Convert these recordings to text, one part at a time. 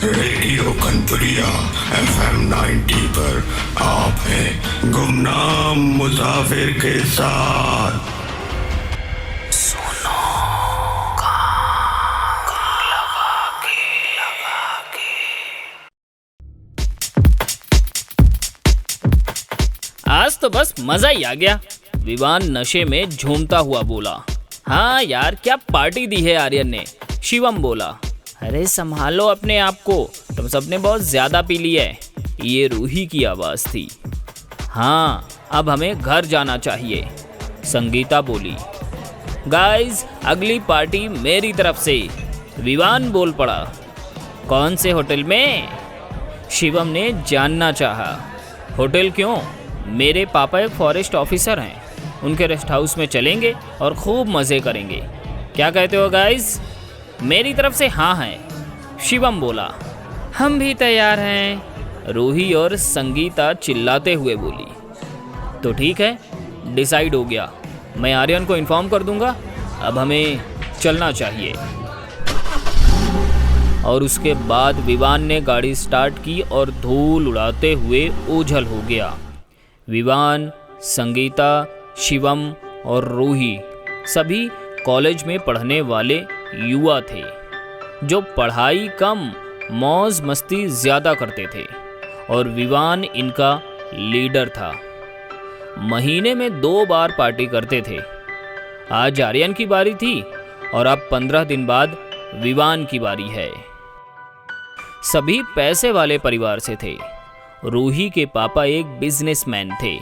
Radio कनपुरिया FM 90 पर आप हैं गुमनाम मुसाफिर के साथ। सुनो कान लगा के। आज तो बस मजा ही आ गया। विवान नशे में झूमता हुआ बोला। हाँ यार, क्या पार्टी दी है आर्यन ने। शिवम बोला। अरे संभालो अपने आप को, तुम सबने बहुत ज्यादा पी लिया है। ये रूही की आवाज़ थी। हाँ, अब हमें घर जाना चाहिए, संगीता बोली। गाइस, अगली पार्टी मेरी तरफ से, विवान बोल पड़ा। कौन से होटल में? शिवम ने जानना चाहा। होटल क्यों? मेरे पापा एक फॉरेस्ट ऑफिसर हैं, उनके रेस्ट हाउस में चलेंगे और खूब मज़े करेंगे। क्या कहते हो गाइस? मेरी तरफ से हाँ है, शिवम बोला। हम भी तैयार हैं, रूही और संगीता चिल्लाते हुए बोली। तो ठीक है, डिसाइड हो गया। मैं आर्यन को इन्फॉर्म कर दूंगा। अब हमें चलना चाहिए। और उसके बाद विवान ने गाड़ी स्टार्ट की और धूल उड़ाते हुए ओझल हो गया। विवान, संगीता, शिवम और रूही सभी कॉलेज में पढ़ने वाले युवा थे, जो पढ़ाई कम मौज मस्ती ज़्यादा करते थे, और विवान इनका लीडर था। महीने में 2 बार पार्टी करते थे। आज आर्यन की बारी थी और अब 15 दिन बाद विवान की बारी है। सभी पैसे वाले परिवार से थे। रूही के पापा एक बिजनेसमैन थे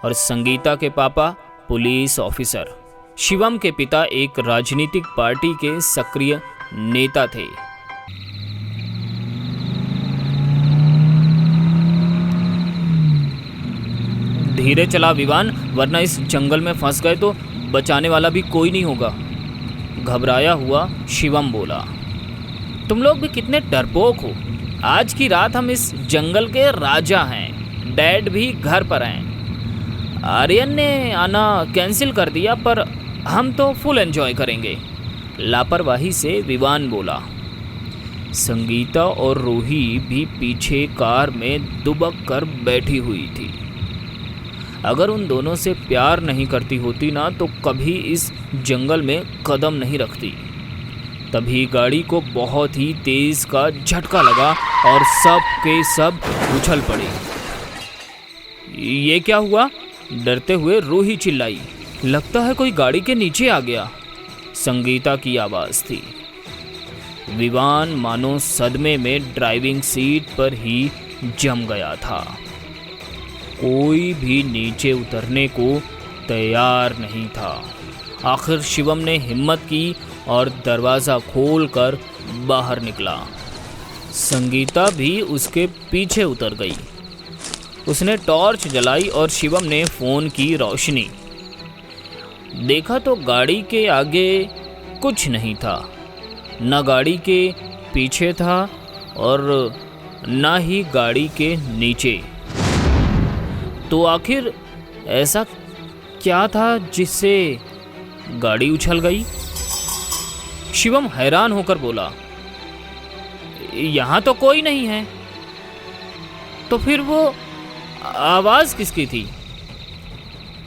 और संगीता के पापा पुलिस ऑफिसर। शिवम के पिता एक राजनीतिक पार्टी के सक्रिय नेता थे। धीरे चला विवान, वरना इस जंगल में फंस गए तो बचाने वाला भी कोई नहीं होगा, घबराया हुआ शिवम बोला। तुम लोग भी कितने डरपोक हो। आज की रात हम इस जंगल के राजा हैं। डैड भी घर पर हैं। आर्यन ने आना कैंसिल कर दिया, पर हम तो फुल एंजॉय करेंगे, लापरवाही से विवान बोला। संगीता और रूही भी पीछे कार में दुबक कर बैठी हुई थी। अगर उन दोनों से प्यार नहीं करती होती ना, तो कभी इस जंगल में कदम नहीं रखती। तभी गाड़ी को बहुत ही तेज का झटका लगा और सब के सब उछल पड़े। ये क्या हुआ? डरते हुए रूही चिल्लाई। लगता है कोई गाड़ी के नीचे आ गया, संगीता की आवाज़ थी। विवान मानो सदमे में ड्राइविंग सीट पर ही जम गया था। कोई भी नीचे उतरने को तैयार नहीं था। आखिर शिवम ने हिम्मत की और दरवाज़ा खोलकर बाहर निकला। संगीता भी उसके पीछे उतर गई। उसने टॉर्च जलाई और शिवम ने फ़ोन की रोशनी। देखा तो गाड़ी के आगे कुछ नहीं था, न गाड़ी के पीछे था और न ही गाड़ी के नीचे। तो आखिर ऐसा क्या था जिससे गाड़ी उछल गई? शिवम हैरान होकर बोला। यहाँ तो कोई नहीं है। तो फिर वो आवाज़ किसकी थी?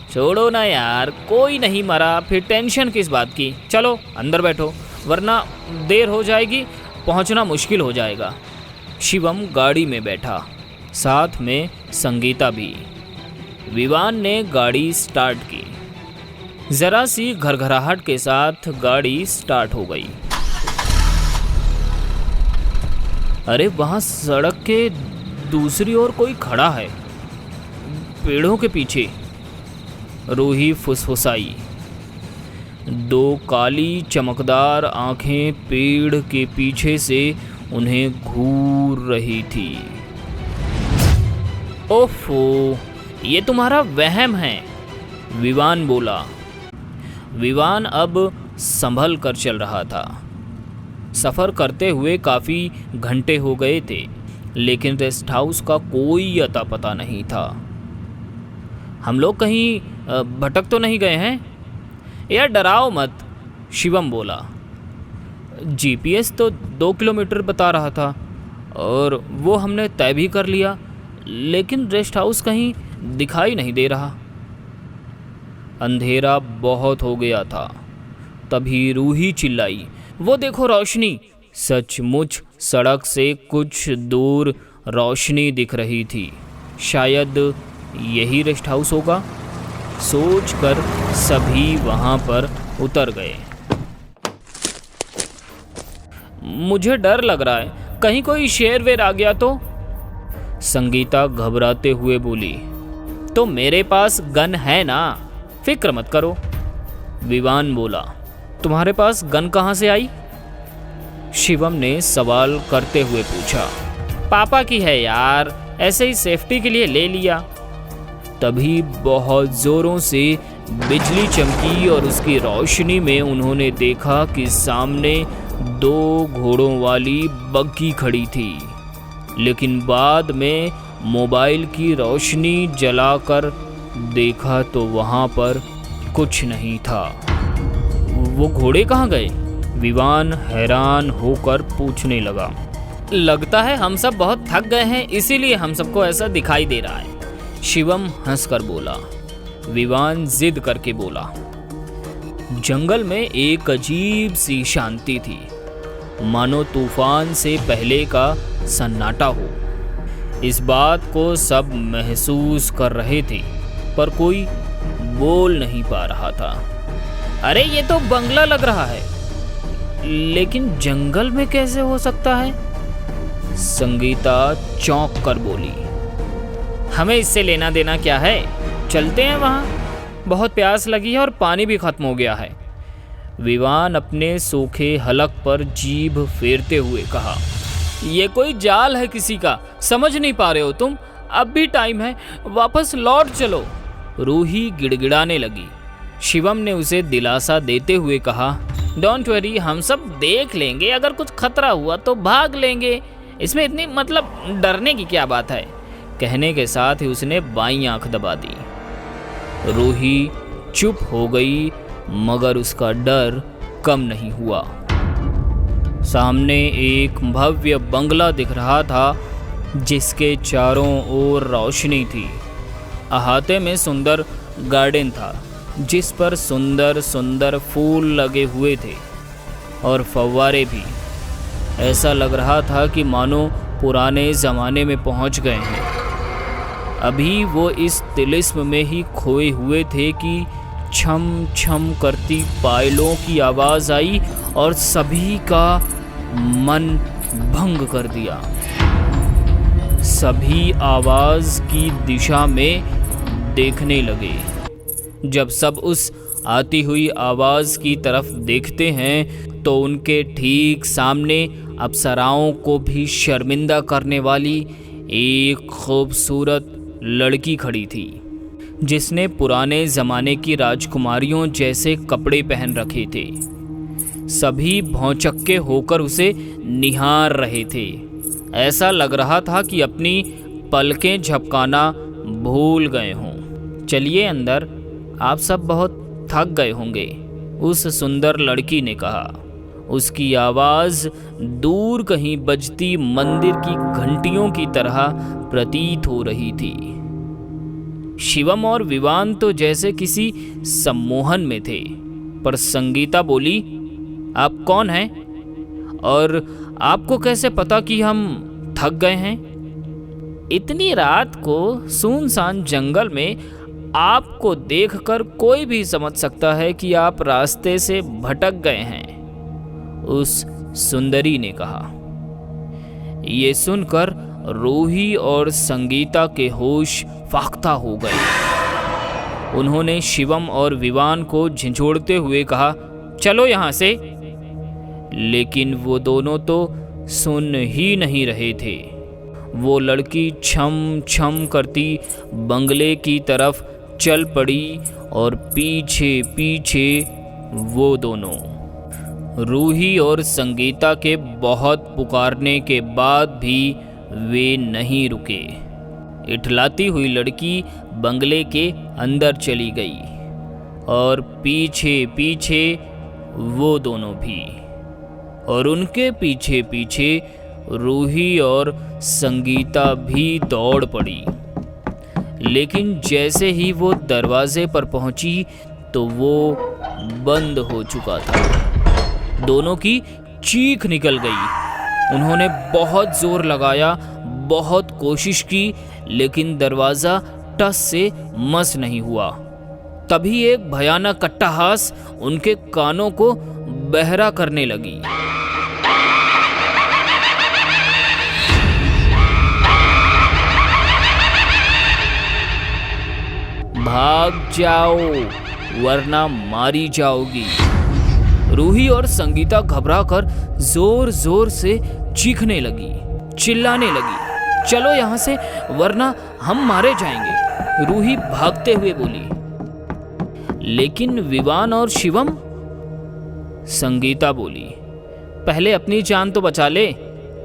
छोड़ो ना यार, कोई नहीं मरा, फिर टेंशन किस बात की। चलो अंदर बैठो, वरना देर हो जाएगी, पहुंचना मुश्किल हो जाएगा। शिवम गाड़ी में बैठा, साथ में संगीता भी। विवान ने गाड़ी स्टार्ट की। ज़रा सी घरघराहट के साथ गाड़ी स्टार्ट हो गई। अरे वहाँ सड़क के दूसरी ओर कोई खड़ा है, पेड़ों के पीछे, रूही फुसफुसाई। 2 काली चमकदार आंखें पेड़ के पीछे से उन्हें घूर रही थी। ओफो, ये तुम्हारा वहम है, विवान बोला। विवान अब संभल कर चल रहा था। सफ़र करते हुए काफ़ी घंटे हो गए थे, लेकिन रेस्ट हाउस का कोई अता पता नहीं था। हम लोग कहीं भटक तो नहीं गए हैं? यार डराओ मत, शिवम बोला। जीपीएस तो 2 किलोमीटर बता रहा था और वो हमने तय भी कर लिया, लेकिन रेस्ट हाउस कहीं दिखाई नहीं दे रहा। अंधेरा बहुत हो गया था। तभी रूही चिल्लाई, वो देखो रोशनी। सचमुच सड़क से कुछ दूर रोशनी दिख रही थी। शायद यही रेस्ट हाउस होगा। सोचकर सभी वहां पर उतर गए। मुझे डर लग रहा है, कहीं कोई शेर वेर आ गया तो? संगीता घबराते हुए बोली। तो मेरे पास गन है ना, फिक्र मत करो। विवान बोला। तुम्हारे पास गन कहाँ से आई? शिवम ने सवाल करते हुए पूछा। पापा की है यार, ऐसे ही सेफ्टी के लिए ले लिया। तभी बहुत जोरों से बिजली चमकी और उसकी रोशनी में उन्होंने देखा कि सामने 2 घोड़ों वाली बग्गी खड़ी थी। लेकिन बाद में मोबाइल की रोशनी जलाकर देखा तो वहां पर कुछ नहीं था। वो घोड़े कहाँ गए? विवान हैरान होकर पूछने लगा। लगता है हम सब बहुत थक गए हैं, इसीलिए हम सबको ऐसा दिखाई दे रहा है। शिवम हंसकर बोला। विवान जिद करके बोला। जंगल में एक अजीब सी शांति थी, मानो तूफान से पहले का सन्नाटा हो। इस बात को सब महसूस कर रहे थे, पर कोई बोल नहीं पा रहा था। अरे ये तो बंगला लग रहा है, लेकिन जंगल में कैसे हो सकता है? संगीता चौंक कर बोली। हमें इससे लेना देना क्या है, चलते हैं वहाँ। बहुत प्यास लगी है और पानी भी खत्म हो गया है। विवान अपने सूखे हलक पर जीभ फेरते हुए कहा। ये कोई जाल है किसी का, समझ नहीं पा रहे हो तुम? अब भी टाइम है, वापस लौट चलो। रूही गिड़गिड़ाने लगी। शिवम ने उसे दिलासा देते हुए कहा, डोंट वरी, हम सब देख लेंगे, अगर कुछ खतरा हुआ तो भाग लेंगे, इसमें इतनी डरने की क्या बात है। कहने के साथ ही उसने बाईं आंख दबा दी। रूही चुप हो गई, मगर उसका डर कम नहीं हुआ। सामने एक भव्य बंगला दिख रहा था, जिसके चारों ओर रोशनी थी। अहाते में सुंदर गार्डन था, जिस पर सुंदर सुंदर फूल लगे हुए थे और फव्वारे भी। ऐसा लग रहा था कि मानो पुराने ज़माने में पहुंच गए हैं। अभी वो इस तिलिस्म में ही खोए हुए थे कि छम छम करती पायलों की आवाज़ आई और सभी का मन भंग कर दिया। सभी आवाज़ की दिशा में देखने लगे। जब सब उस आती हुई आवाज़ की तरफ देखते हैं तो उनके ठीक सामने अप्सराओं को भी शर्मिंदा करने वाली एक खूबसूरत लड़की खड़ी थी, जिसने पुराने ज़माने की राजकुमारियों जैसे कपड़े पहन रखे थे। सभी भौंचक्के होकर उसे निहार रहे थे। ऐसा लग रहा था कि अपनी पलकें झपकाना भूल गए हों। चलिए अंदर, आप सब बहुत थक गए होंगे, उस सुंदर लड़की ने कहा। उसकी आवाज़ दूर कहीं बजती मंदिर की घंटियों की तरह प्रतीत हो रही थी। शिवम और विवान तो जैसे किसी सम्मोहन में थे, पर संगीता बोली, आप कौन हैं और आपको कैसे पता कि हम थक गए हैं? इतनी रात को सुनसान जंगल में आपको देखकर कोई भी समझ सकता है कि आप रास्ते से भटक गए हैं, उस सुंदरी ने कहा। ये सुनकर रूही और संगीता के होश फाख्ता हो गए। उन्होंने शिवम और विवान को झिझोड़ते हुए कहा, चलो यहाँ से। लेकिन वो दोनों तो सुन ही नहीं रहे थे। वो लड़की छम छम करती बंगले की तरफ चल पड़ी और पीछे पीछे वो दोनों। रूही और संगीता के बहुत पुकारने के बाद भी वे नहीं रुके। इठलाती हुई लड़की बंगले के अंदर चली गई और पीछे पीछे वो दोनों भी, और उनके पीछे पीछे रूही और संगीता भी दौड़ पड़ी। लेकिन जैसे ही वो दरवाजे पर पहुंची तो वो बंद हो चुका था। दोनों की चीख निकल गई। उन्होंने बहुत जोर लगाया, बहुत कोशिश की, लेकिन दरवाज़ा टस से मस नहीं हुआ। तभी एक भयानक अट्टहास उनके कानों को बहरा करने लगी। भाग जाओ वरना मारी जाओगी। रूही और संगीता घबराकर जोर जोर से चीखने लगी, चिल्लाने लगी, चलो यहाँ से वरना हम मारे जाएंगे। रूही भागते हुए बोली। लेकिन विवान और शिवम? संगीता बोली, पहले अपनी जान तो बचा ले,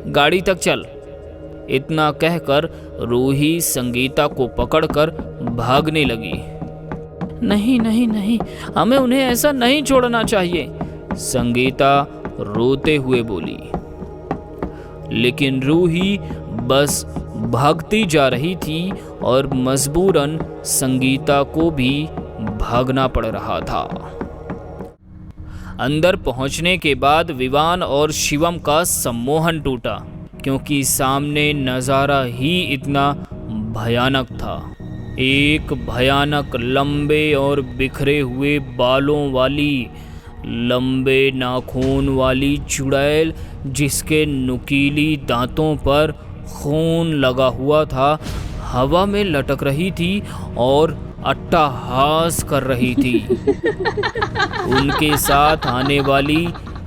गाड़ी तक चल। इतना कहकर रूही संगीता को पकड़कर भागने लगी। नहीं नहीं नहीं, हमें उन्हें ऐसा नहीं छोड़ना चाहिए, संगीता रोते हुए बोली। लेकिन रूही बस भागती जा रही थी और मजबूरन संगीता को भी भागना पड़ रहा था। अंदर पहुंचने के बाद विवान और शिवम का सम्मोहन टूटा, क्योंकि सामने नज़ारा ही इतना भयानक था। एक भयानक लंबे और बिखरे हुए बालों वाली, लंबे नाखून वाली चुड़ैल, जिसके नुकीली दांतों पर खून लगा हुआ था, हवा में लटक रही थी और अट्टहास कर रही थी। उनके साथ आने वाली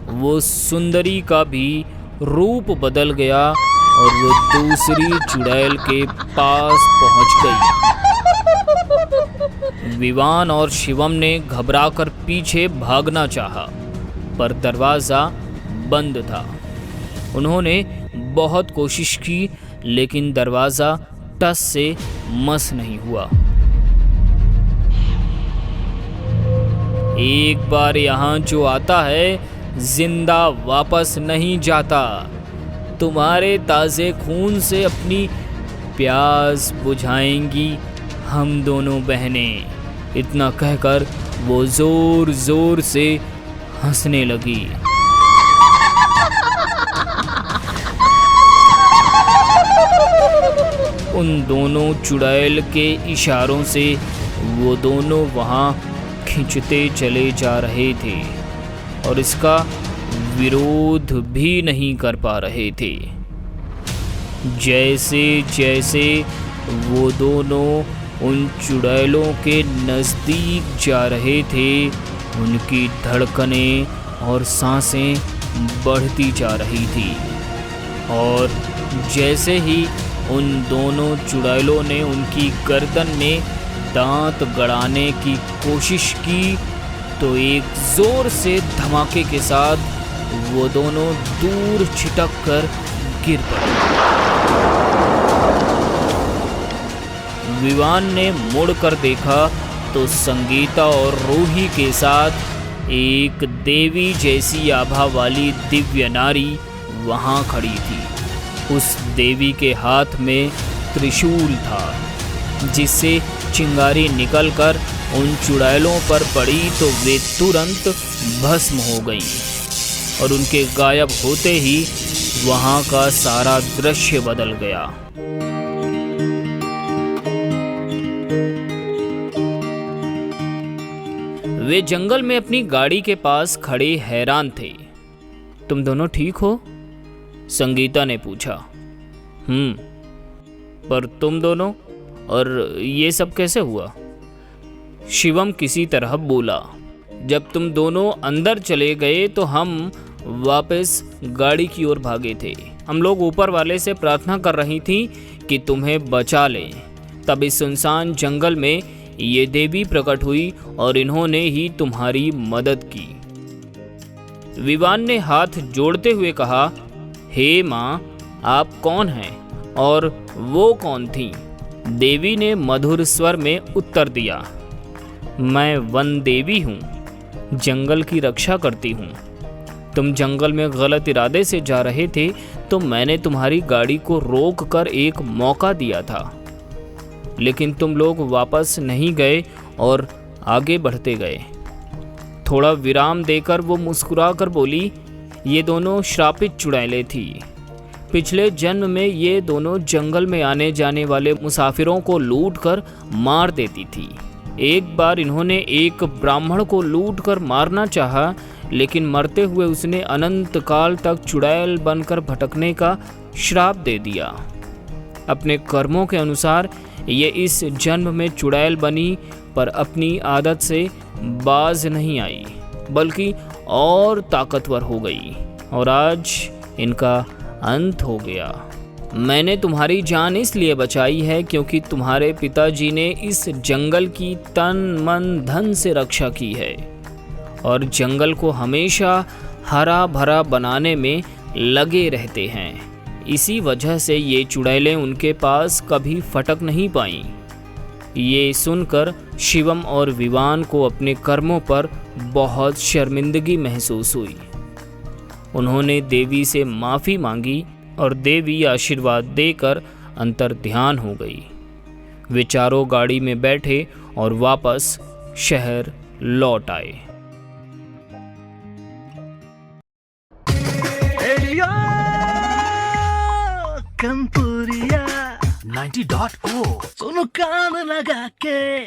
वो सुंदरी का भी रूप बदल गया और वो दूसरी चुड़ैल के पास पहुंच गई। विवान और शिवम ने घबराकर पीछे भागना चाहा, पर दरवाज़ा बंद था। उन्होंने बहुत कोशिश की, लेकिन दरवाज़ा टस से मस नहीं हुआ। एक बार यहाँ जो आता है जिंदा वापस नहीं जाता। तुम्हारे ताज़े खून से अपनी प्यास बुझाएंगी हम दोनों बहनें। इतना कहकर वो जोर जोर से हंसने लगी। उन दोनों चुड़ैल के इशारों से वो दोनों वहाँ खींचते चले जा रहे थे और इसका विरोध भी नहीं कर पा रहे थे। जैसे जैसे वो दोनों उन चुड़ैलों के नज़दीक जा रहे थे, उनकी धड़कनें और सांसें बढ़ती जा रही थी। और जैसे ही उन दोनों चुड़ैलों ने उनकी गर्दन में दांत गड़ाने की कोशिश की, तो एक जोर से धमाके के साथ वो दोनों दूर छिटक कर गिर पड़े। विवान ने मुड़कर देखा तो संगीता और रूही के साथ एक देवी जैसी आभा वाली दिव्य नारी वहाँ खड़ी थी। उस देवी के हाथ में त्रिशूल था, जिससे चिंगारी निकलकर उन चुड़ैलों पर पड़ी तो वे तुरंत भस्म हो गईं और उनके गायब होते ही वहाँ का सारा दृश्य बदल गया। वे जंगल में अपनी गाड़ी के पास खड़े हैरान थे। तुम दोनों ठीक हो? संगीता ने पूछा। पर तुम दोनों और ये सब कैसे हुआ? शिवम किसी तरह बोला। जब तुम दोनों अंदर चले गए तो हम वापस गाड़ी की ओर भागे थे। हम लोग ऊपर वाले से प्रार्थना कर रही थी कि तुम्हें बचा लें। तब इस सुनसान जंगल में ये देवी प्रकट हुई और इन्होंने ही तुम्हारी मदद की। विवान ने हाथ जोड़ते हुए कहा, हे माँ, आप कौन हैं और वो कौन थी? देवी ने मधुर स्वर में उत्तर दिया, मैं वन देवी हूँ, जंगल की रक्षा करती हूँ। तुम जंगल में गलत इरादे से जा रहे थे तो मैंने तुम्हारी गाड़ी को रोक कर एक मौका दिया था, लेकिन तुम लोग वापस नहीं गए और आगे बढ़ते गए। थोड़ा विराम देकर वो मुस्कुराकर बोली, ये दोनों श्रापित चुड़ैलें थी। पिछले जन्म में ये दोनों जंगल में आने जाने वाले मुसाफिरों को लूट कर मार देती थी। एक बार इन्होंने एक ब्राह्मण को लूट कर मारना चाहा, लेकिन मरते हुए उसने अनंत काल तक चुड़ैल बनकर भटकने का श्राप दे दिया। अपने कर्मों के अनुसार ये इस जन्म में चुड़ैल बनी, पर अपनी आदत से बाज नहीं आई, बल्कि और ताकतवर हो गई और आज इनका अंत हो गया। मैंने तुम्हारी जान इसलिए बचाई है क्योंकि तुम्हारे पिताजी ने इस जंगल की तन मन धन से रक्षा की है और जंगल को हमेशा हरा भरा बनाने में लगे रहते हैं। इसी वजह से ये चुड़ैलें उनके पास कभी फटक नहीं पाईं। ये सुनकर शिवम और विवान को अपने कर्मों पर बहुत शर्मिंदगी महसूस हुई। उन्होंने देवी से माफ़ी मांगी और देवी आशीर्वाद देकर अंतर ध्यान हो गई। वे चारों गाड़ी में बैठे और वापस शहर लौट आए। रेडियो कंपुरिया 90.4 सुनो कान लगा के।